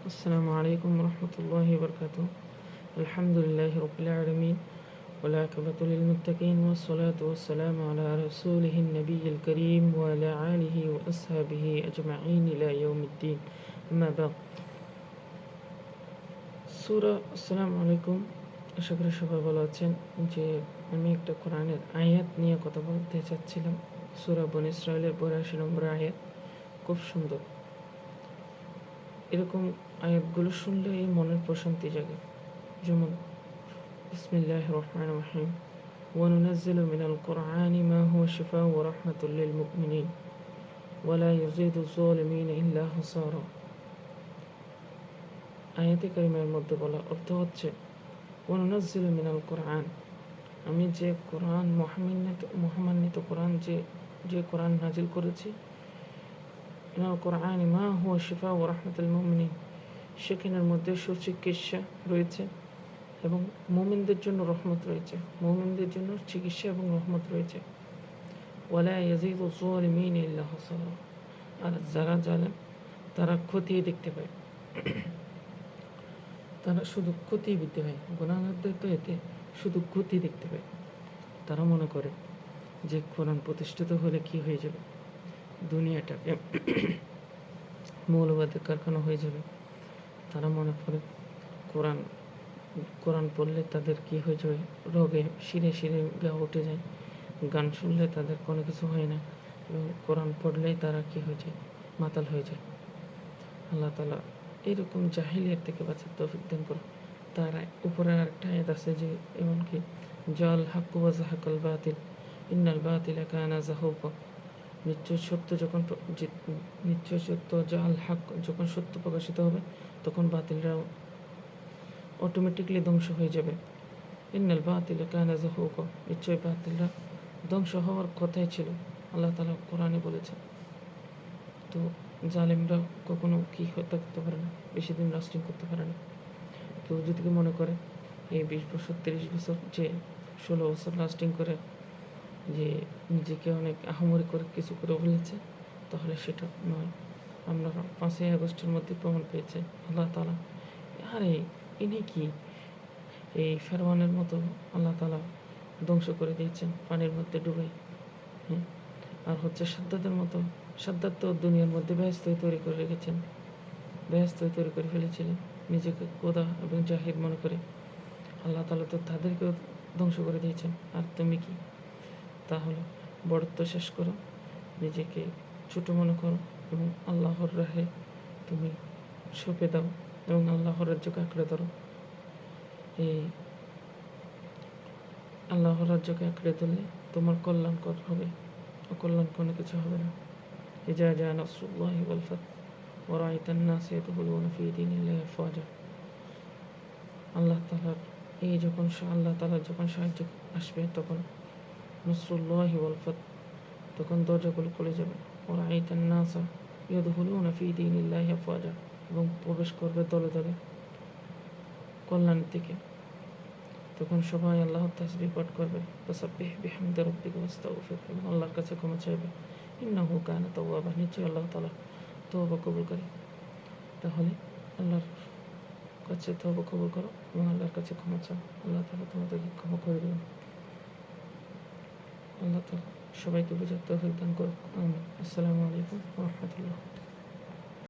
السلام عليكم ورحمة الله وبركاته. الحمد لله رب العالمين والعاقبة للمتقين والصلاة والسلام على رسوله النبي الكريم وعلى آله وأصحابه أجمعين إلى يوم الدين. أما بعد. সূরা আসসালামু আলাইকুম। আশা করি সবাই ভালো আছেন। যে আমি একটা কোরআনের আয়াত নিয়ে কথা বলতে চাচ্ছিলাম। সূরা বনী ইসরাঈলের ৮২ নম্বর আয়াত, খুব সুন্দর। এরকম আয়াতগুলো শুনলে এই মনের প্রশান্তি জাগে। যেমন বিসমিল্লাহির রহমানির রহিম, ওয়া নুনাজ্জিলু মিনাল কুরআনি মা হুয়া শিফাa'un ওয়া রাহমাতুল লিল মুমিনিন ওয়া লা ইয়াজিদুজ জালিমিনা ইল্লা খাসারা। আয়াতে কারিমার মধ্যে বলা অর্থ হচ্ছে, ওয়া নুনাজ্জিলু মিনাল কুরআন, আমি যে কোরআন মহামান্বিত কোরআন যে কোরআন নাজিল করেছি, মিনাল কুরআনি মা হুয়া শিফাa'un ওয়া রাহমাতুল মুমিনিন, সেখানের মধ্যে সুচিকিৎসা রয়েছে এবং মুমিনদের জন্য রহমত রয়েছে, মুমিনদের জন্য চিকিৎসা এবং রহমত রয়েছে। ওয়ালা ইয়াজিদু যালিমিনা ইল্লা খাসারা, আর যারা জালেম তারা ক্ষতি দেখতে পায়, তারা শুধু ক্ষতি দেখতে পায়। গুনাহগারদের তো এতে শুধু ক্ষতি দেখতে পায়। তারা মনে করে যে কোরআন প্রতিষ্ঠিত হলে কি হয়ে যাবে, দুনিয়াটাকে মৌলবাদের কারখানা হয়ে যাবে। তারা মনে করে কোরআন পড়লে তাদের কি হয়ে যাবে, রোগে শিরে শিরে গা উঠে যায়। গান শুনলে তাদের কোনো কিছু হয় না, এবং কোরআন পড়লেই তারা কি হয়ে যায়, মাতাল হয়ে যায়। আল্লাহ তাআলা এরকম জাহিলিয়াত থেকে বাঁচার তৌফিক দান করুন। তার উপরে আরেকটা আয়াত আছে যে, এমনকি জাল হাক্কু ওয়া যাহাকাল বাতিল ইন্নাল বাতিলা কানা যাহুকা, নিশ্চয় সত্য জাল হক, যখন সত্য প্রকাশিত হবে তখন বাতিলরা অটোমেটিকলি ধ্বংস হয়ে যাবে। ইন্নাল বাতিলা কানা যাহুকা, নিশ্চয় বাতিলরা ধ্বংস হওয়ার কথাই ছিল, আল্লাহ তাআলা কোরআনে বলেছেন। তো জালেমরা কখনো কি থাকতে পারে না, বেশি দিন লাস্টিং করতে পারে না। কেউ যদি মনে করে এই 20 বছর 30 বছর যে 16 বছর লাস্টিং করে যে নিজেকে অনেক আহামরি করে কিছু করে ফেলেছে, তাহলে সেটা নয়। আমরা 5ই আগস্টের মধ্যে প্রমাণ পেয়েছে আল্লাহ তাআলা। আরে ইনি কি, এই ফেরআউনের মতো আল্লাহ তাআলা ধ্বংস করে দিয়েছেন পানির মধ্যে ডুবে। আর হচ্ছে সাদ্দাতের মতো, সাদ্দাত তো দুনিয়ার মধ্যে বেহেশত তৈরি করে রেখেছেন, বেহেশত তৈরি করে ফেলেছিলেন নিজেকে খোদা এবং জাহিদ মনে করে। আল্লাহ তাআলা তো তাদেরকেও ধ্বংস করে দিয়েছেন। আর তুমি কি? তাহলে বড়ত্ব শেষ করো, নিজেকে ছোট মনে করো এবং আল্লাহর রাহে তুমি সঁপে দাও এবং আল্লাহর রাজ্যকে আঁকড়ে ধরো। এই আল্লাহর রাজ্যকে আঁকড়ে ধরলে তোমার কল্যাণকর হবে, অকল্যাণ কোনো কিছু হবে না। ইজা জা নাসরুল্লাহি ওয়াল ফাত ওয়া রাআইতান নাস ইয়াদখুলুনা ফি দীনিল্লাহি আফওয়াজা। আল্লাহ তাআলার যখন সাহায্য আসবে, তখন নাসরুল্লাহি ওয়াল ফাত, তখন দরজাগুলো খুলে যাবে। ওয়া রাআইতান নাস ইয়াদখুলুনা ফি দীনিল্লাহি আফওয়াজা, এবং প্রবেশ করবে দলে দলে কল্যাণের দিকে। তখন সবাই আল্লাহর তাসবিহ পাঠ করবে, ফাসাব্বিহ বিহামদি রাব্বিকা ওয়াস্তাগফির, এবং আল্লাহর কাছে ক্ষমা চাইবে। ইন্নাহু কানা তাওয়াবা, নিশ্চয়ই আল্লাহ তাআলা তওবা কবুল করে। তাহলে আল্লাহর কাছে তওবা কবুল করো এবং আল্লাহর কাছে ক্ষমা চাও, আল্লাহ তাআলা তোমাদেরকে ক্ষমা করে দেবেন। আল্লাহ তাআলা সবাইকে বুঝার তৌফিক দান করুন। আমিন। আসসালামু আলাইকুম ওয়া রাহমাতুল্লাহ।